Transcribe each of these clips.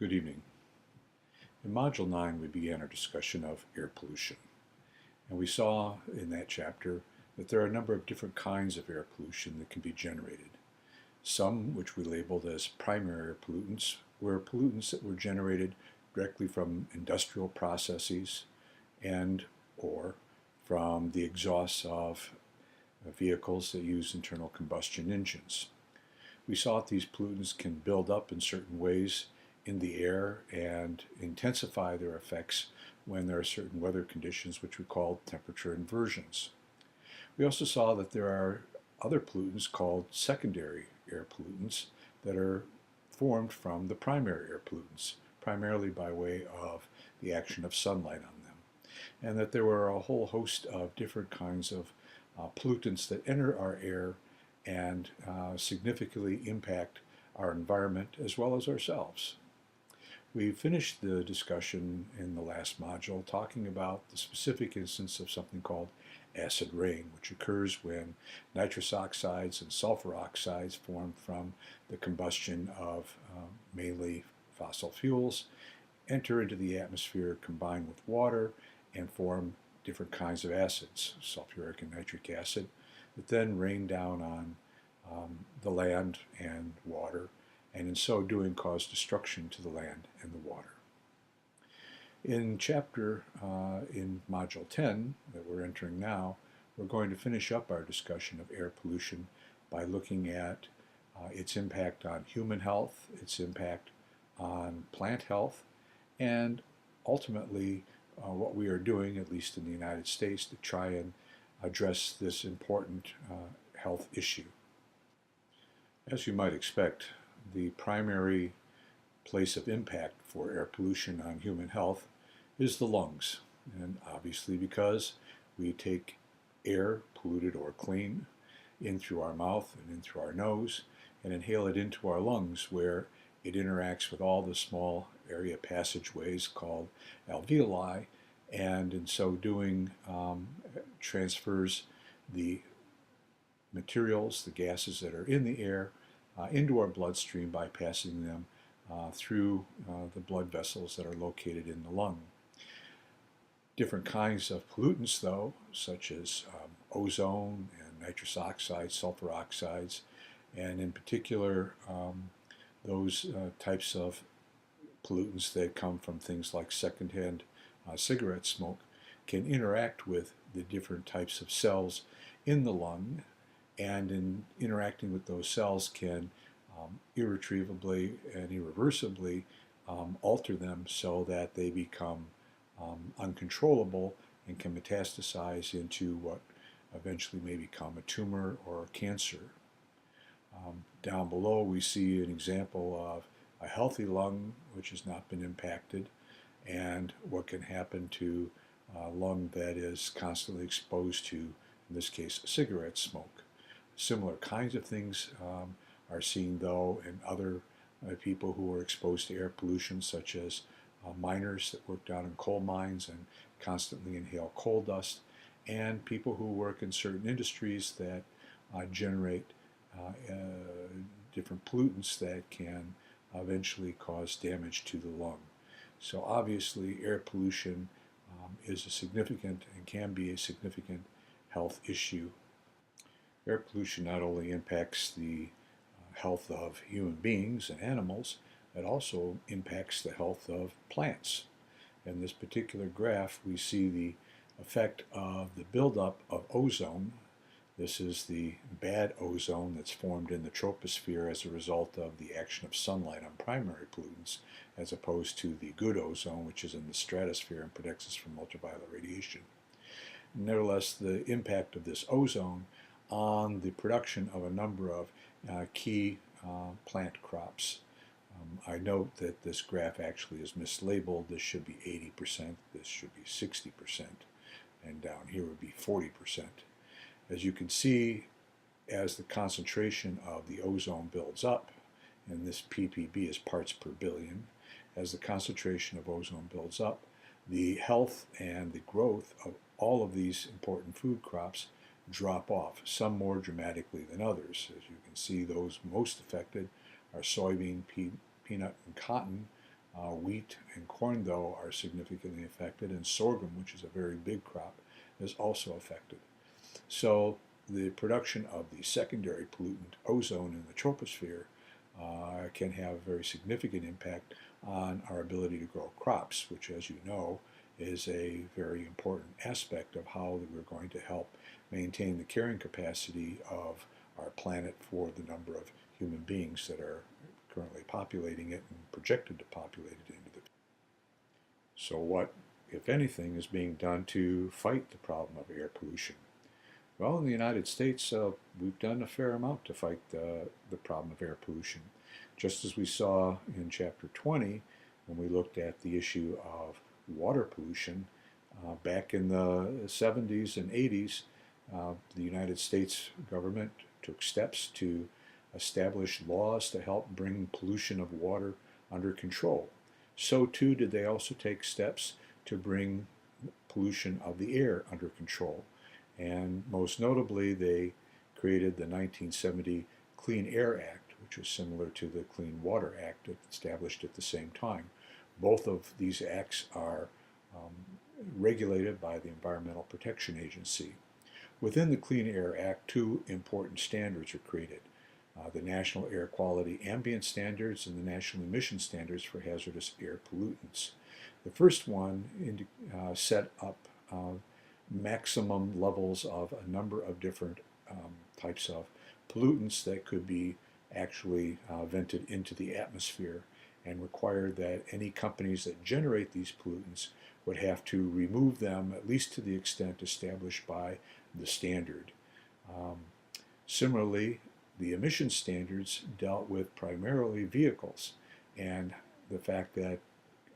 Good evening. In Module 9, we began our discussion of air pollution. And we saw in that chapter that there are a number of different kinds of air pollution that can be generated. Some, which we labeled as primary air pollutants, were pollutants that were generated directly from industrial processes and or from the exhausts of vehicles that use internal combustion engines. We saw that these pollutants can build up in certain ways in the air and intensify their effects when there are certain weather conditions which we call temperature inversions. We also saw that there are other pollutants called secondary air pollutants that are formed from the primary air pollutants, primarily by way of the action of sunlight on them, and that there were a whole host of different kinds of pollutants that enter our air and significantly impact our environment as well as ourselves. We finished the discussion in the last module talking about the specific instance of something called acid rain, which occurs when nitrous oxides and sulfur oxides formed from the combustion of mainly fossil fuels enter into the atmosphere, combine with water, and form different kinds of acids, sulfuric and nitric acid, that then rain down on the land and water, and in so doing cause destruction to the land and the water. In Module 10 that we're entering now, we're going to finish up our discussion of air pollution by looking at its impact on human health, its impact on plant health, and ultimately what we are doing, at least in the United States, to try and address this important health issue. As you might expect, the primary place of impact for air pollution on human health is the lungs. And obviously because we take air, polluted or clean, in through our mouth and in through our nose and inhale it into our lungs where it interacts with all the small area passageways called alveoli, and in so doing transfers the materials, the gases that are in the air, into our bloodstream by passing them through the blood vessels that are located in the lung. Different kinds of pollutants, though, such as ozone and nitrous oxides, sulfur oxides, and in particular those types of pollutants that come from things like secondhand cigarette smoke, can interact with the different types of cells in the lung, and in interacting with those cells can irretrievably and irreversibly alter them so that they become uncontrollable and can metastasize into what eventually may become a tumor or a cancer. Down below we see an example of a healthy lung which has not been impacted, and what can happen to a lung that is constantly exposed to, in this case, cigarette smoke. Similar kinds of things are seen, though, in other people who are exposed to air pollution, such as miners that work down in coal mines and constantly inhale coal dust, and people who work in certain industries that generate different pollutants that can eventually cause damage to the lung. So obviously air pollution is a significant and can be a significant health issue. Air pollution not only impacts the health of human beings and animals, it also impacts the health of plants. In this particular graph, we see the effect of the buildup of ozone. This is the bad ozone that's formed in the troposphere as a result of the action of sunlight on primary pollutants, as opposed to the good ozone, which is in the stratosphere and protects us from ultraviolet radiation. Nevertheless, the impact of this ozone on the production of a number of key plant crops. I note that this graph actually is mislabeled. This should be 80%, this should be 60%, and down here would be 40%. As you can see, as the concentration of the ozone builds up, and this ppb is parts per billion, as the concentration of ozone builds up, the health and the growth of all of these important food crops drop off, some more dramatically than others. As you can see, those most affected are soybean, peanut, and cotton, Wheat and corn, though, are significantly affected, and sorghum, which is a very big crop, is also affected. So the production of the secondary pollutant ozone in the troposphere can have a very significant impact on our ability to grow crops, which, as you know, is a very important aspect of how we're going to help maintain the carrying capacity of our planet for the number of human beings that are currently populating it and projected to populate it into the future. So what, if anything, is being done to fight the problem of air pollution? Well, in the United States, we've done a fair amount to fight the problem of air pollution. Just as we saw in Chapter 20, when we looked at the issue of water pollution, back in the 70s and 80s, the United States government took steps to establish laws to help bring pollution of water under control. So too did they also take steps to bring pollution of the air under control. And most notably, they created the 1970 Clean Air Act, which was similar to the Clean Water Act established at the same time. Both of these acts are regulated by the Environmental Protection Agency. Within the Clean Air Act, two important standards are created. The National Air Quality Ambient Standards and the National Emission Standards for Hazardous Air Pollutants. The first one set up maximum levels of a number of different types of pollutants that could be actually vented into the atmosphere, and required that any companies that generate these pollutants would have to remove them at least to the extent established by the standard. Similarly, the emission standards dealt with primarily vehicles, and the fact that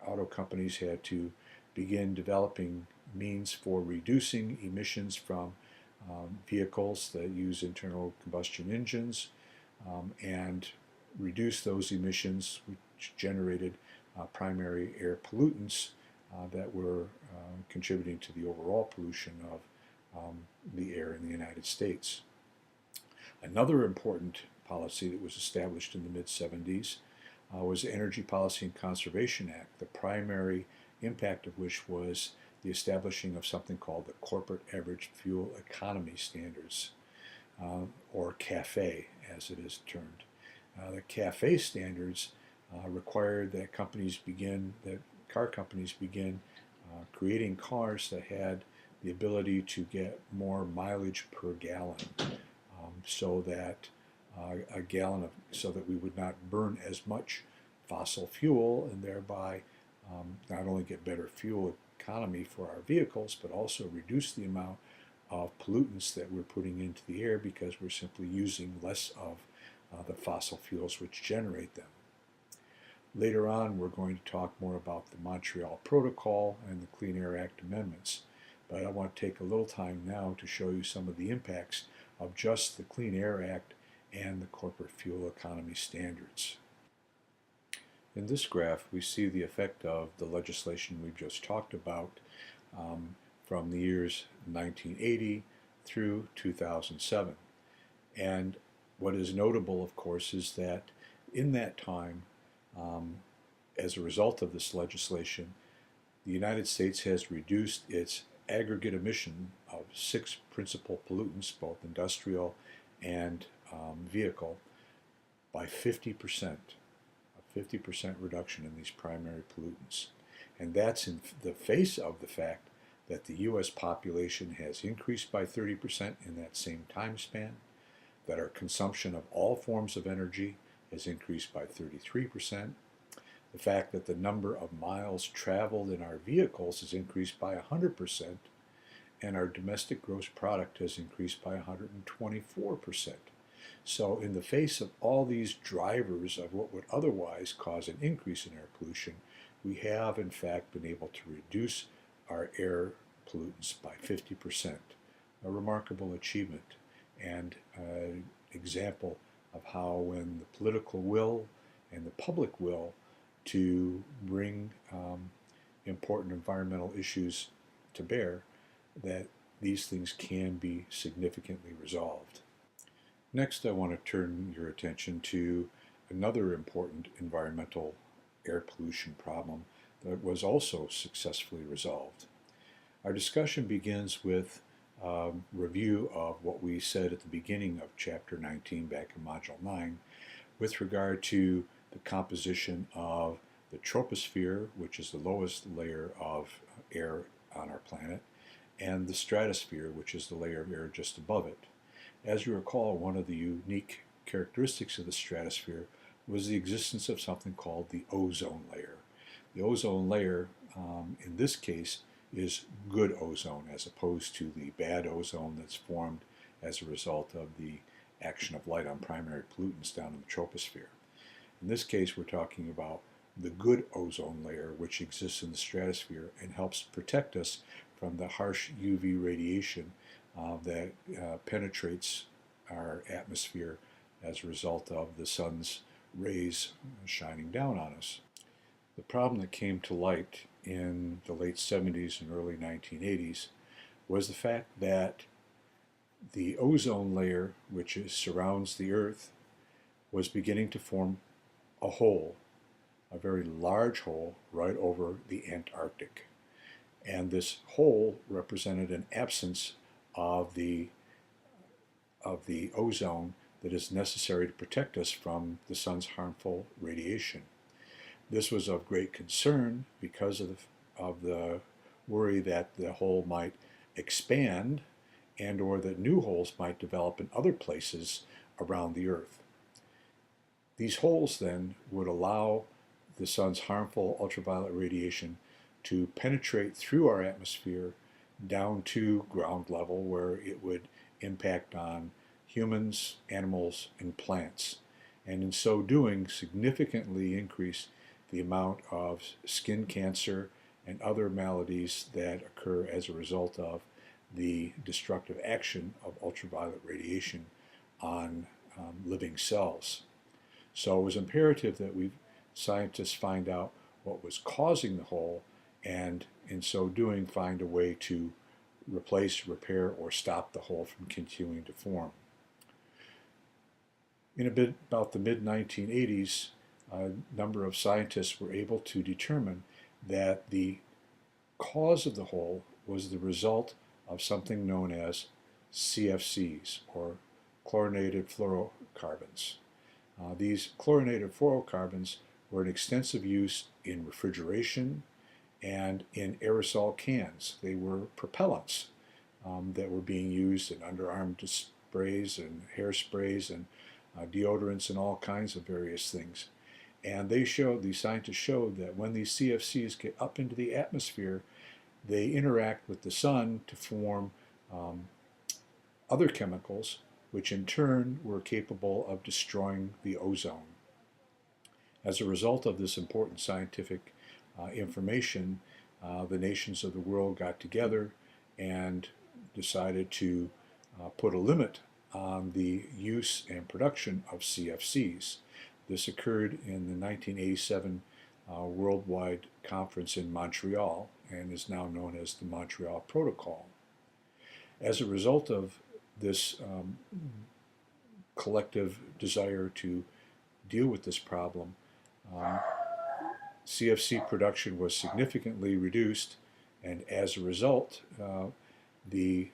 auto companies had to begin developing means for reducing emissions from vehicles that use internal combustion engines and reduce those emissions, which generated primary air pollutants that were contributing to the overall pollution of the air in the United States. Another important policy that was established in the mid-70s was the Energy Policy and Conservation Act, the primary impact of which was the establishing of something called the Corporate Average Fuel Economy Standards, or CAFE as it is termed. The CAFE standards required that car companies begin creating cars that had the ability to get more mileage per gallon, so that so that we would not burn as much fossil fuel, and thereby not only get better fuel economy for our vehicles, but also reduce the amount of pollutants that we're putting into the air because we're simply using less of the fossil fuels which generate them. Later on, we're going to talk more about the Montreal Protocol and the Clean Air Act amendments, but I want to take a little time now to show you some of the impacts of just the Clean Air Act and the Corporate Fuel Economy Standards. In this graph, we see the effect of the legislation we've just talked about from the years 1980 through 2007. And what is notable, of course, is that in that time, as a result of this legislation, the United States has reduced its aggregate emission of 6 principal pollutants, both industrial and vehicle, by 50%. A 50% reduction in these primary pollutants. And that's in the face of the fact that the U.S. population has increased by 30% in that same time span, that our consumption of all forms of energy has increased by 33%, the fact that the number of miles traveled in our vehicles has increased by 100%, and our domestic gross product has increased by 124%. So in the face of all these drivers of what would otherwise cause an increase in air pollution, we have in fact been able to reduce our air pollutants by 50%. A remarkable achievement, and an example of how when the political will and the public will to bring important environmental issues to bear, that these things can be significantly resolved. Next, I want to turn your attention to another important environmental air pollution problem that was also successfully resolved. Our discussion begins with a review of what we said at the beginning of Chapter 19 back in Module 9 with regard to the composition of the troposphere, which is the lowest layer of air on our planet, and the stratosphere, which is the layer of air just above it. As you recall, one of the unique characteristics of the stratosphere was the existence of something called the ozone layer. The ozone layer, in this case, is good ozone as opposed to the bad ozone that's formed as a result of the action of light on primary pollutants down in the troposphere. In this case, we're talking about the good ozone layer, which exists in the stratosphere and helps protect us from the harsh UV radiation that penetrates our atmosphere as a result of the sun's rays shining down on us. The problem that came to light in the late 70s and early 1980s was the fact that the ozone layer, which surrounds the Earth, was beginning to form a hole, a very large hole, right over the Antarctic. And this hole represented an absence of the ozone that is necessary to protect us from the sun's harmful radiation. This was of great concern because of the worry that the hole might expand and or that new holes might develop in other places around the Earth. These holes then would allow the sun's harmful ultraviolet radiation to penetrate through our atmosphere down to ground level, where it would impact on humans, animals, and plants, and in so doing significantly increase the amount of skin cancer and other maladies that occur as a result of the destructive action of ultraviolet radiation on living cells. So it was imperative that scientists find out what was causing the hole, and in so doing find a way to replace, repair, or stop the hole from continuing to form. In about the mid-1980s, a number of scientists were able to determine that the cause of the hole was the result of something known as CFCs, or chlorinated fluorocarbons. These chlorinated fluorocarbons were in extensive use in refrigeration and in aerosol cans. They were propellants that were being used in underarm sprays and hairsprays and deodorants and all kinds of various things. And these scientists showed that when these CFCs get up into the atmosphere, they interact with the sun to form other chemicals, which in turn were capable of destroying the ozone. As a result of this important scientific information, the nations of the world got together and decided to put a limit on the use and production of CFCs. This occurred in the 1987 Worldwide Conference in Montreal and is now known as the Montreal Protocol. As a result of this collective desire to deal with this problem, CFC production was significantly reduced, and as a result, the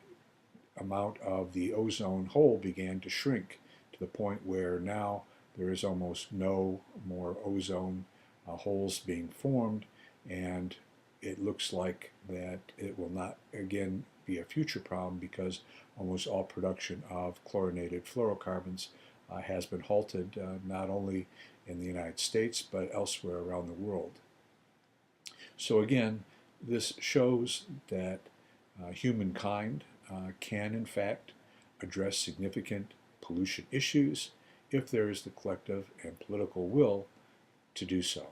amount of the ozone hole began to shrink to the point where now there is almost no more ozone holes being formed, and it looks like that it will not again be a future problem because almost all production of chlorinated fluorocarbons has been halted, not only in the United States but elsewhere around the world. So again, this shows that humankind can in fact address significant pollution issues if there is the collective and political will to do so.